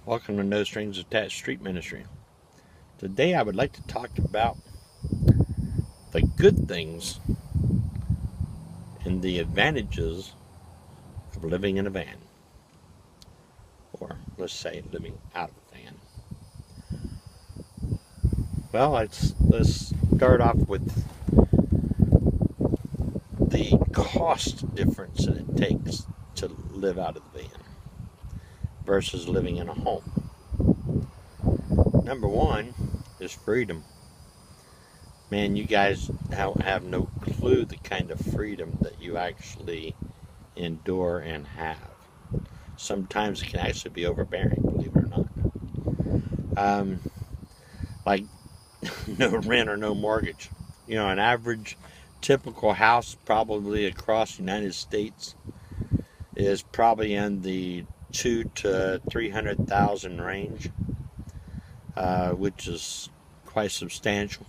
Welcome to No Strings Attached Street Ministry. Today I would like to talk about the good things and the advantages of living in a van. Or let's say living out of a van. Well, let's start off with the cost difference that it takes to live out of the van versus living in a home. Number one is freedom. Man, you guys have no clue the kind of freedom that you actually endure and have. Sometimes it can actually be overbearing, believe it or not. Like no rent or no mortgage. You know, an average typical house probably across the United States is probably in the $200,000 to $300,000 range, which is quite substantial.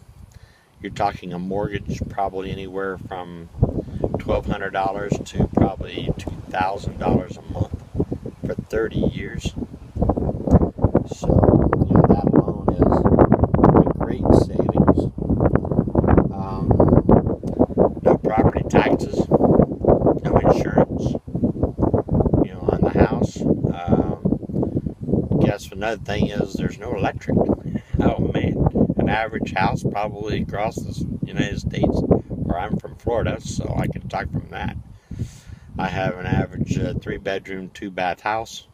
You're talking a mortgage probably anywhere from $1,200 to probably $2,000 a month for 30 years. So, you know, that alone is a great savings. No property taxes, no insurance, you know, on the house. Guess another thing is there's no electric. Oh man, an average house probably across the United States, where I'm from Florida, so I can talk from that. I have an average 3-bedroom, 2-bath house,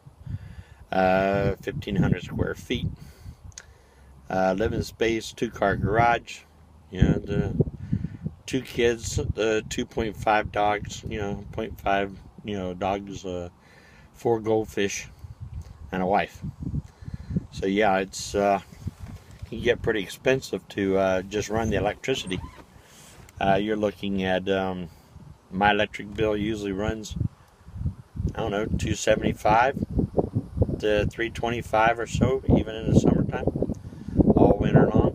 1,500 square feet, living space, 2-car garage, you know, the 2 kids, 2.5 dogs, you know, 0.5, you know, dogs, 4 goldfish, and a wife. So yeah, it's can get pretty expensive to just run the electricity. You're looking at my electric bill usually runs, I don't know, $275 to $325 or so, even in the summertime, all winter long.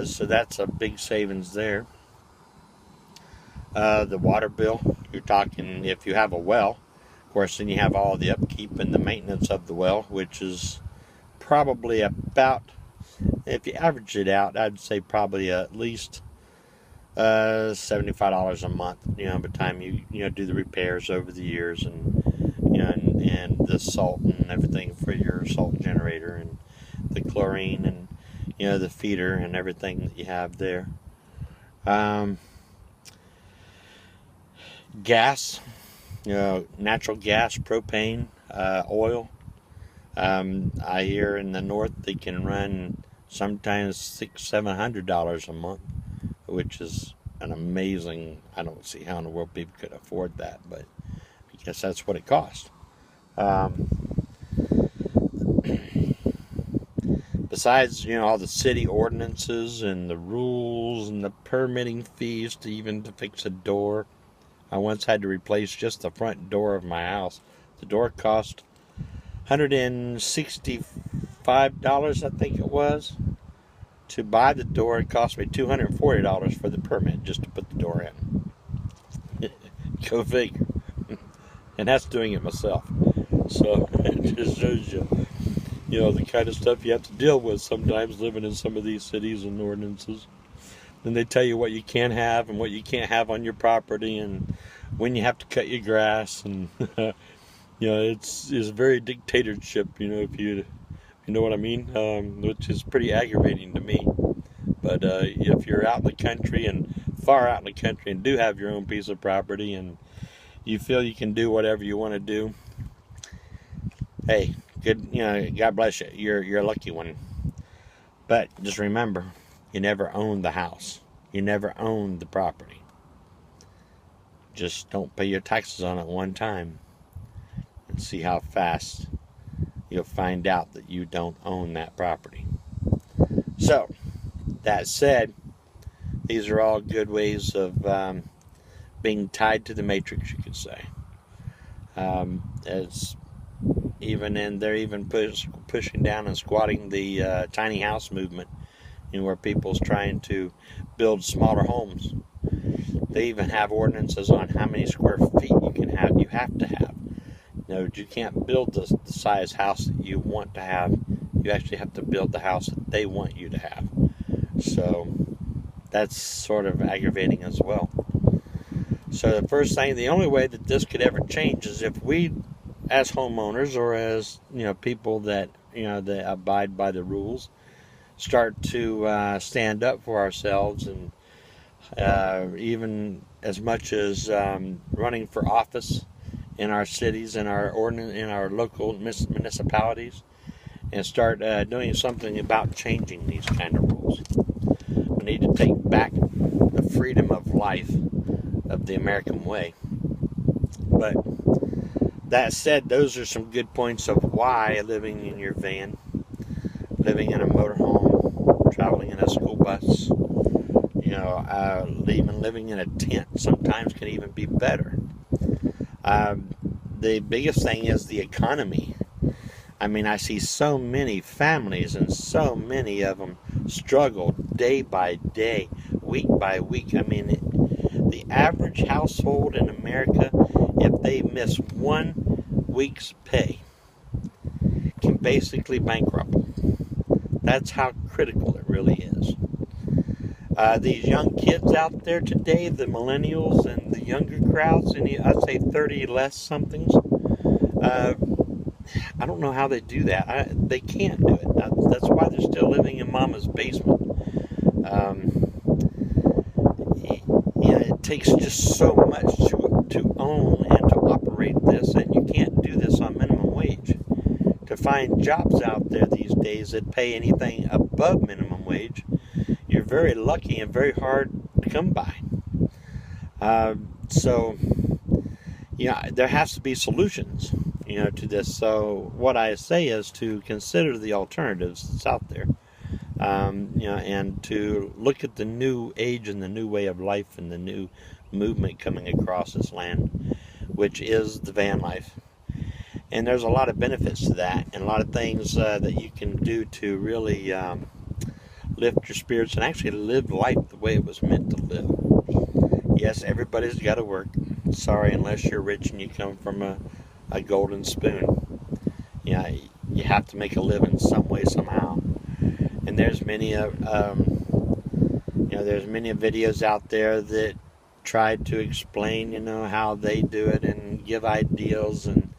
So that's a big savings there. The water bill, you're talking, if you have a well, of course, then you have all the upkeep and the maintenance of the well, which is probably about, if you average it out, I'd say probably at least $75 a month. You know, by the time you do the repairs over the years, and you know, and the salt and everything for your salt generator, and the chlorine, and you know, the feeder and everything that you have there. Gas. You know, natural gas, propane, oil. I hear in the north they can run sometimes $600-700 a month, which is an amazing. I don't see how in the world people could afford that, but I guess that's what it costs. Besides, you know, all the city ordinances and the rules and the permitting fees to fix a door. I once had to replace just the front door of my house. The door cost $165, I think it was. To buy the door, it cost me $240 for the permit just to put the door in. Go figure. And that's doing it myself. So it just shows you, you know, the kind of stuff you have to deal with sometimes living in some of these cities and ordinances. Then they tell you what you can have and what you can't have on your property, and when you have to cut your grass, and you know, it's very dictatorship. You know, if you know what I mean, which is pretty aggravating to me. But if you're out in the country, and far out in the country, and do have your own piece of property, and you feel you can do whatever you want to do, hey, good. You know, God bless you. You're a lucky one. But just remember, you never own the house. You never own the property. Just don't pay your taxes on it one time, and see how fast you'll find out that you don't own that property. So, that said, these are all good ways of being tied to the matrix, you could say. As even in, they're even pushing down and squatting the tiny house movement, you know, where people's trying to build smaller homes. They even have ordinances on how many square feet you have to have. You can't build the size house that you want to have. You actually have to build the house that they want you to have. So that's sort of aggravating as well. So the first thing, the only way that this could ever change is if we, as homeowners or as people that that abide by the rules, start to stand up for ourselves, and even as much as running for office in our cities, in our local municipalities, and start doing something about changing these kind of rules. We need to take back the freedom of life of the American way. But that said, those are some good points of why living in your van, living in a motorhome, traveling in a school bus, even living in a tent sometimes can even be better. The biggest thing is the economy. I mean, I see so many families and so many of them struggle day by day, week by week. I mean, the average household in America, if they miss 1 week's pay, can basically bankrupt them. That's how critical it really is. These young kids out there today, the millennials and the younger crowds, and I'd say 30 less somethings, I don't know how they do that. They can't do it. That's why they're still living in mama's basement. It takes just so much to own and to operate this, and you can't do this on minimum wage. To find jobs out there these days that pay anything above minimum wage, you're very lucky and very hard to come by. So there has to be solutions, to this. So what I say is to consider the alternatives that's out there, and to look at the new age and the new way of life and the new movement coming across this land, which is the van life. And there's a lot of benefits to that, and a lot of things that you can do to really lift your spirits and actually live life the way it was meant to live. Yes, everybody's got to work. Sorry, unless you're rich and you come from a golden spoon. You have to make a living some way, somehow. And there's many there's many videos out there that try to explain, how they do it and give ideals. And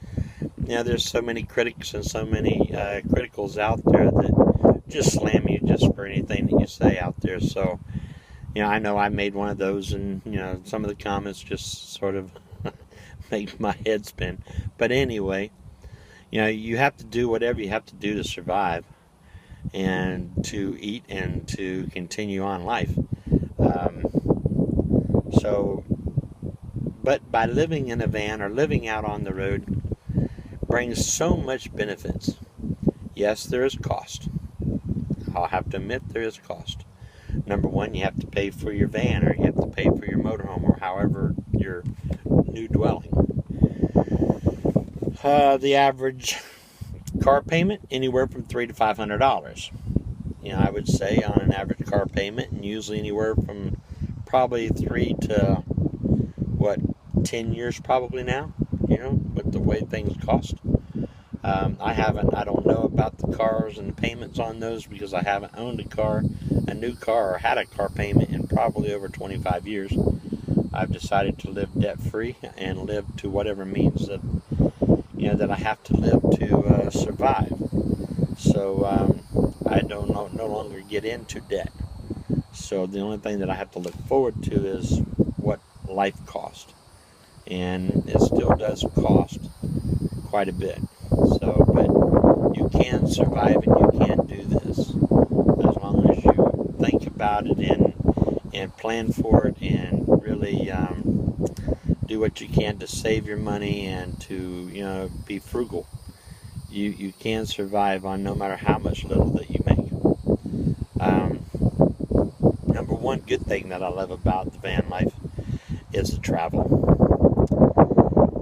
there's so many critics and so many criticals out there that just slam you just for anything that you say out there. So, I know I made one of those, and some of the comments just sort of make my head spin. But anyway, you have to do whatever you have to do to survive and to eat and to continue on life. But by living in a van or living out on the road brings so much benefits. Yes, there is cost. I'll have to admit there is cost. Number one, you have to pay for your van, or you have to pay for your motorhome, or however your new dwelling. The average car payment, anywhere from $300 to $500. I would say on an average car payment, and usually anywhere from probably 3 to 10 years probably now, with the way things cost. I don't know about the cars and the payments on those, because I haven't owned a new car, or had a car payment in probably over 25 years. I've decided to live debt-free and live to whatever means that, that I have to live to survive. So I don't no longer get into debt. So the only thing that I have to look forward to is what life costs. And it still does cost quite a bit. So, but you can survive and you can do this as long as you think about it and plan for it, and really do what you can to save your money and to be frugal. You can survive on no matter how much little that you make. Number one good thing that I love about the van life is the travel.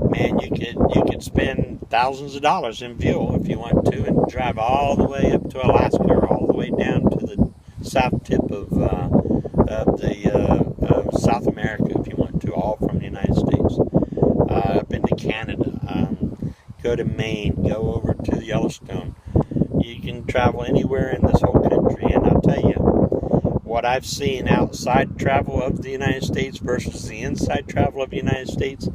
Man, you could spend thousands of dollars in fuel if you want to, and drive all the way up to Alaska, or all the way down to the south tip of South America if you want to, all from the United States, up into Canada. go to Maine, go over to Yellowstone. You can travel anywhere in this whole country, and I'll tell you, what I've seen outside travel of the United States versus the inside travel of the United States,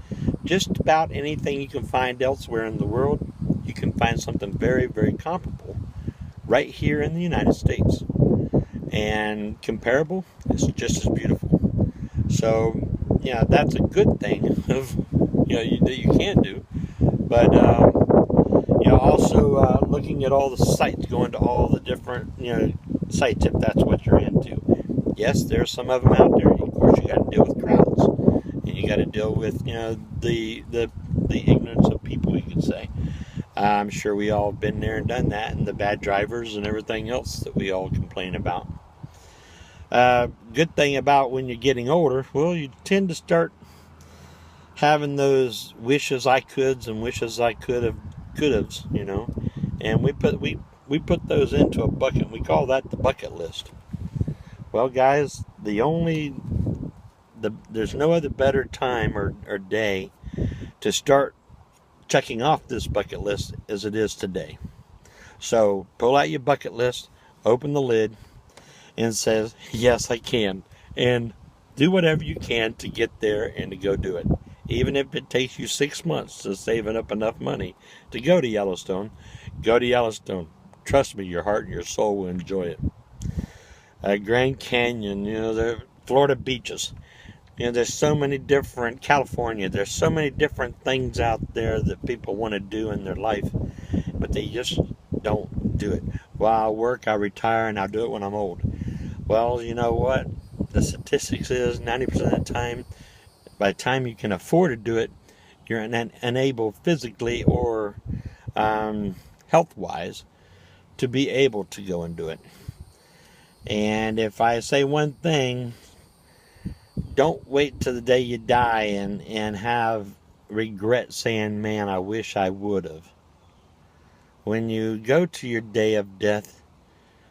just about anything you can find elsewhere in the world, you can find something very, very comparable right here in the United States. And comparable, it's just as beautiful. So, yeah, that's a good thing of, that you can do. But, also looking at all the sites, going to all the different, sites if that's what you're into. Yes, there's some of them out there. Of course, you got to deal with crowds, and you got to deal with, the ignorance of people, you could say. I'm sure we all have been there and done that, and the bad drivers and everything else that we all complain about. Good thing about when you're getting older, well, you tend to start having those wishes I coulds and wishes I could'ves, and we put those into a bucket. We call that the bucket list. Well, guys, there's no other better time or day to start checking off this bucket list as it is today. So pull out your bucket list, open the lid, and says, yes, I can. And do whatever you can to get there and to go do it. Even if it takes you 6 months to saving up enough money to go to Yellowstone, go to Yellowstone. Trust me, your heart and your soul will enjoy it. Grand Canyon, the Florida beaches. There's so many different, California, there's so many different things out there that people want to do in their life, but they just don't do it. Well, I'll work, I'll retire, and I'll do it when I'm old. Well, you know what? The statistics is 90% of the time, by the time you can afford to do it, you're unable physically or health-wise to be able to go and do it. And if I say one thing, don't wait till the day you die and have regret saying, man, I wish I would have. When you go to your day of death,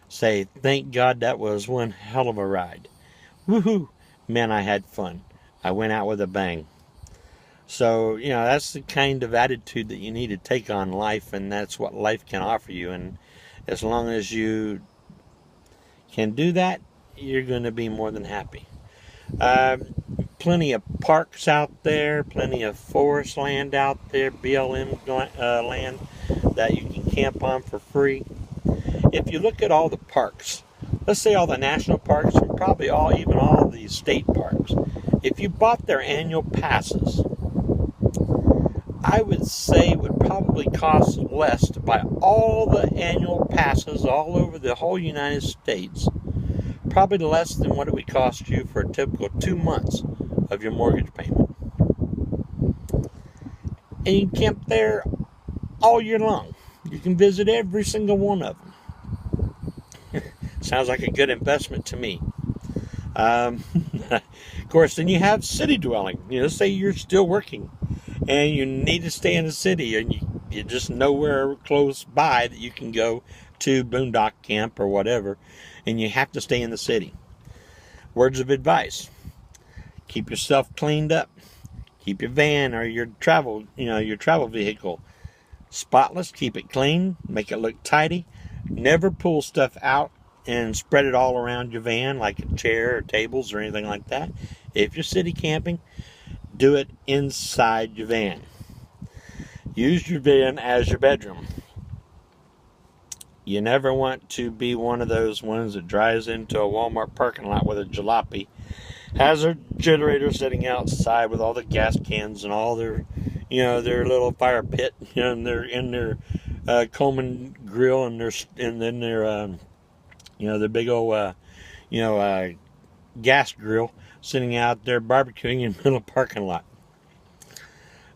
say, thank God that was one hell of a ride. Woohoo! Man, I had fun. I went out with a bang. So, that's the kind of attitude that you need to take on life, and that's what life can offer you. And as long as you can do that, you're going to be more than happy. Plenty of parks out there, plenty of forest land out there, BLM land that you can camp on for free. If you look at all the parks, let's say all the national parks and probably even all the state parks, if you bought their annual passes, I would say it would probably cost less to buy all the annual passes all over the whole United States, probably less than what it would cost you for a typical 2 months of your mortgage payment. And you can camp there all year long. You can visit every single one of them. Sounds like a good investment to me. Of course, then you have city dwelling. Say you're still working and you need to stay in the city, and you just nowhere close by that you can go to boondock camp or whatever, and you have to stay in the city. Words of advice: keep yourself cleaned up. Keep your van or your travel vehicle spotless. Keep it clean. Make it look tidy. Never pull stuff out and spread it all around your van like a chair or tables or anything like that. If you're city camping, do it inside your van. Use your van as your bedroom. You never want to be one of those ones that drives into a Walmart parking lot with a jalopy, has their generator sitting outside with all the gas cans and all their, their little fire pit, and they're in their Coleman grill and then their big old, gas grill sitting out there barbecuing in the middle of the parking lot.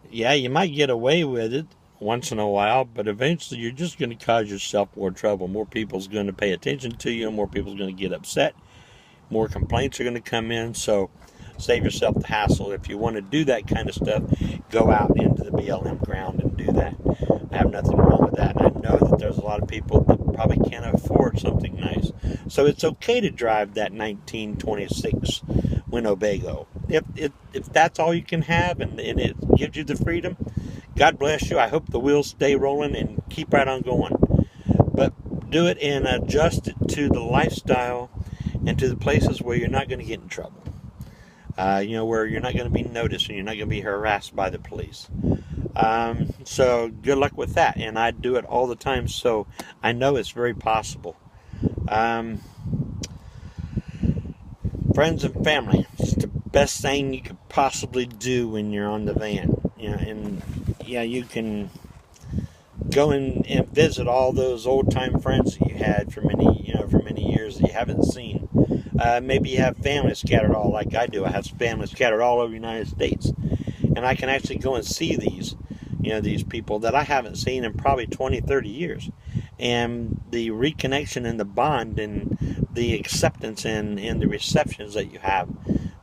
Yeah, you might get away with it once in a while, but eventually you're just going to cause yourself more trouble. More people's going to pay attention to you, more people's going to get upset, more complaints are going to come in. So save yourself the hassle. If you want to do that kind of stuff, go out into the BLM ground and do that. I have nothing wrong with that. And I know that there's a lot of people that probably can't afford something nice. So it's okay to drive that 1926 Winnebago. If that's all you can have and it gives you the freedom, God bless you. I hope the wheels stay rolling and keep right on going. But do it and adjust it to the lifestyle and to the places where you're not going to get in trouble. Where you're not going to be noticed and you're not going to be harassed by the police. So good luck with that. And I do it all the time, so I know it's very possible. Friends and family, it's the best thing you could possibly do when you're on the van. You can go and visit all those old time friends that you had for many years that you haven't seen. Maybe you have family scattered all like I do. I have family scattered all over the United States, and I can actually go and see these people that I haven't seen in probably 20, 30 years. And the reconnection and the bond and the acceptance and the receptions that you have,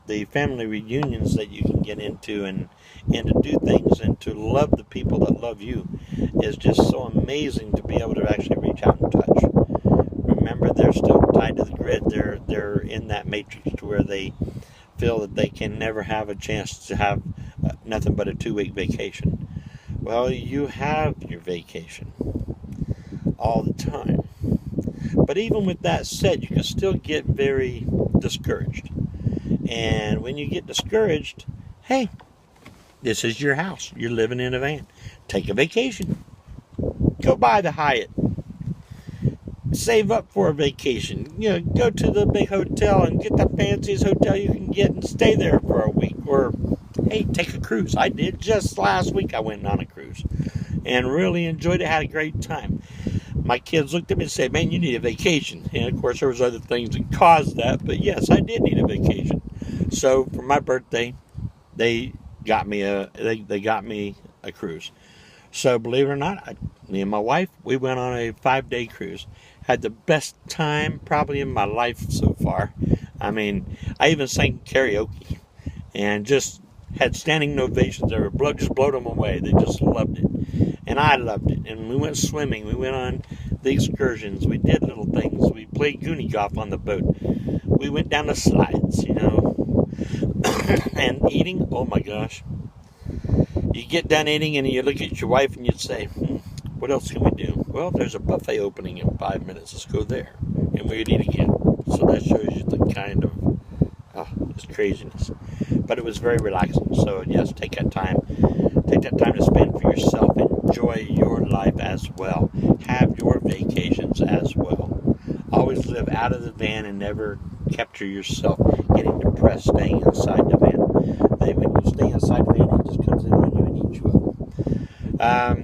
the family reunions that you can get into and to do things and to love the people that love you is just so amazing to be able to actually reach out and touch. Remember, they're still tied to the grid. They're in that matrix to where they feel that they can never have a chance to have nothing but a 2-week vacation. Well, you have your vacation all the time. But even with that said, you can still get very discouraged. And when you get discouraged, hey, this is your house. You're living in a van. Take a vacation. Go buy the Hyatt. Save up for a vacation. Go to the big hotel and get the fanciest hotel you can get and stay there for a week. Or, hey, take a cruise. I did just last week. I went on a cruise and really enjoyed it. Had a great time. My kids looked at me and said, man, you need a vacation. And of course, there was other things that caused that. But yes, I did need a vacation. So for my birthday, they got me a cruise. So believe it or not, me and my wife, we went on a 5-day cruise. Had the best time probably in my life so far. I mean, I even sang karaoke and just had standing ovations. They were just blowed them away. They just loved it. And I loved it. And we went swimming. We went on the excursions. We did little things. We played goonie golf on the boat. We went down the slides, and eating, oh my gosh. You get done eating and you look at your wife and you'd say, what else can we do? Well, there's a buffet opening in 5 minutes. Let's go there. And we'd eat again. So that shows you the kind of this craziness. But it was very relaxing. So yes, take that time. Take that time to spend for yourself. Enjoy your life as well. Have your vacations as well. Always live out of the van and never capture yourself getting depressed staying inside the van. When you stay inside the van, it just comes in on you and eats you up.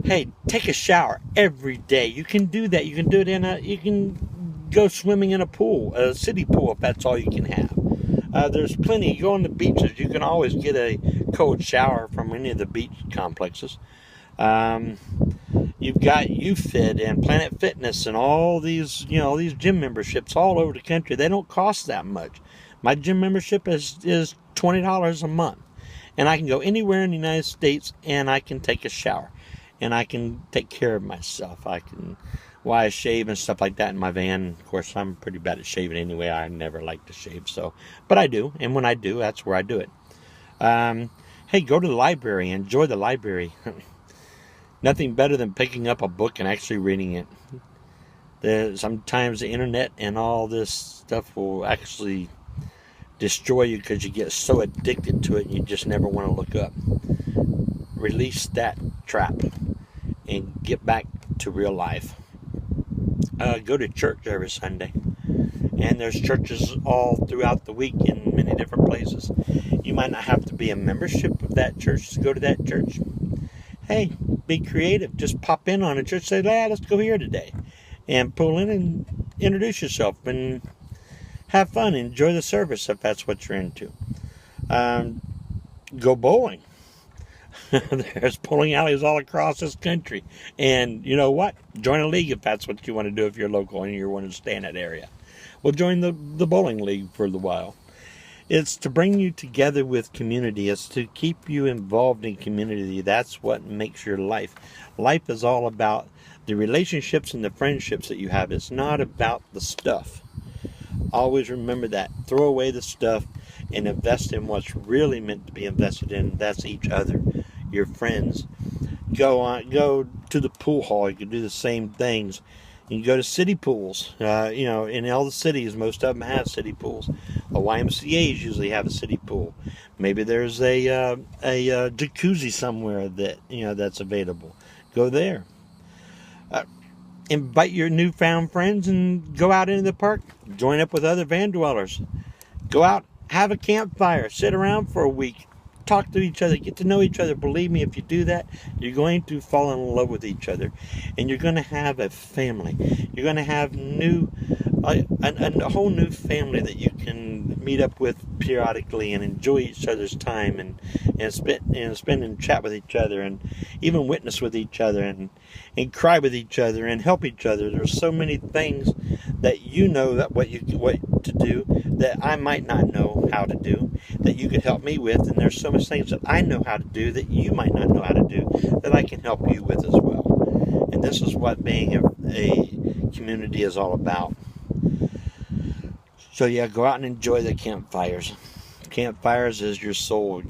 Hey, take a shower every day. You can do that. You can do it you can go swimming in a pool, a city pool, if that's all you can have. There's plenty. You go on the beaches. You can always get a cold shower from any of the beach complexes. You've got UFit and Planet Fitness and all these, these gym memberships all over the country. They don't cost that much. My gym membership is $20 a month. And I can go anywhere in the United States and I can take a shower. And I can take care of myself. I shave and stuff like that in my van. Of course, I'm pretty bad at shaving anyway. I never like to shave, but I do. And when I do, that's where I do it. Hey, go to the library. Enjoy the library. Nothing better than picking up a book and actually reading it. Sometimes the internet and all this stuff will actually destroy you because you get so addicted to it and you just never want to look up. Release that trap and get back to real life. Go to church every Sunday. And there's churches all throughout the week in many different places. You might not have to be a membership of that church to go to that church. Hey, be creative. Just pop in on a church. Say, let's go here today. And pull in and introduce yourself and have fun. Enjoy the service if that's what you're into. Go bowling. There's bowling alleys all across this country. And you know what? Join a league if that's what you want to do if you're local and you want to stay in that area. Well, join the bowling league for a while. It's to bring you together with community. It's to keep you involved in community. That's what makes your life. Life is all about the relationships and the friendships that you have. It's not about the stuff. Always remember that. Throw away the stuff and invest in what's really meant to be invested in. That's each other. your friends. Go to the pool hall. You can do the same things. You can go to city pools. In all the cities, most of them have city pools. YMCA's usually have a city pool. Maybe there's a jacuzzi somewhere that's available. Go there. Invite your newfound friends and go out into the park. Join up with other van dwellers. Go out, have a campfire, sit around for a week. Talk to each other, get to know each other. Believe me, if you do that, you're going to fall in love with each other, and you're going to have a family. You're going to have a whole new family that you can meet up with periodically and enjoy each other's time and spend and chat with each other and even witness with each other and cry with each other and help each other. There's so many things that you know that what to do that I might not know how to do that you could help me with, and there's so much things that I know how to do that you might not know how to do that I can help you with as well. And this is what being a community is all about. So yeah, go out and enjoy the campfires. Campfires is your soul.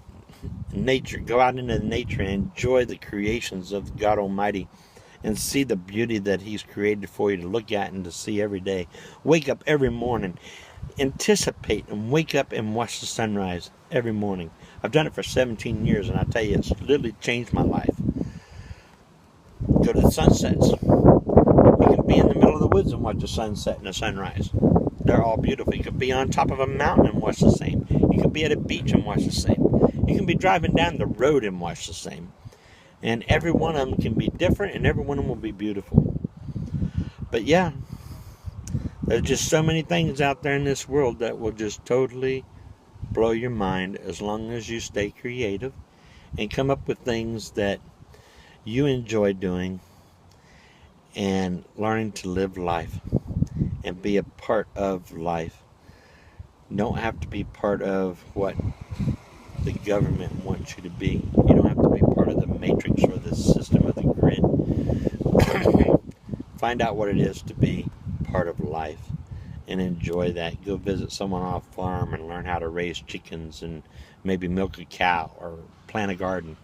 Nature. Go out into nature and enjoy the creations of God Almighty and see the beauty that He's created for you to look at and to see every day. Wake up every morning. Anticipate and wake up and watch the sunrise every morning. I've done it for 17 years, and I tell you, it's literally changed my life. Go to the sunsets. You can be in the middle of the woods and watch the sunset and the sunrise. They're all beautiful. You could be on top of a mountain and watch the same. You could be at a beach and watch the same. You can be driving down the road and watch the same. And every one of them can be different, and every one of them will be beautiful. But yeah, there's just so many things out there in this world that will just totally blow your mind as long as you stay creative and come up with things that you enjoy doing and learning to live life and be a part of life. You don't have to be part of what the government wants you to be. You don't have to be part of the matrix or the system of the grid. Find out what it is to be part of life and enjoy that. Go visit someone on a farm and learn how to raise chickens and maybe milk a cow or plant a garden.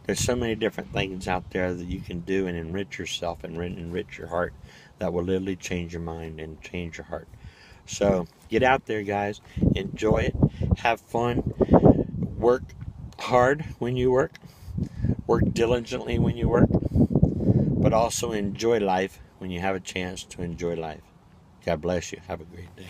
There's so many different things out there that you can do and enrich yourself and enrich your heart that will literally change your mind and change your heart. So get out there, guys. Enjoy it. Have fun. Work hard when you work. Work diligently when you work. But also enjoy life when you have a chance to enjoy life. God bless you. Have a great day.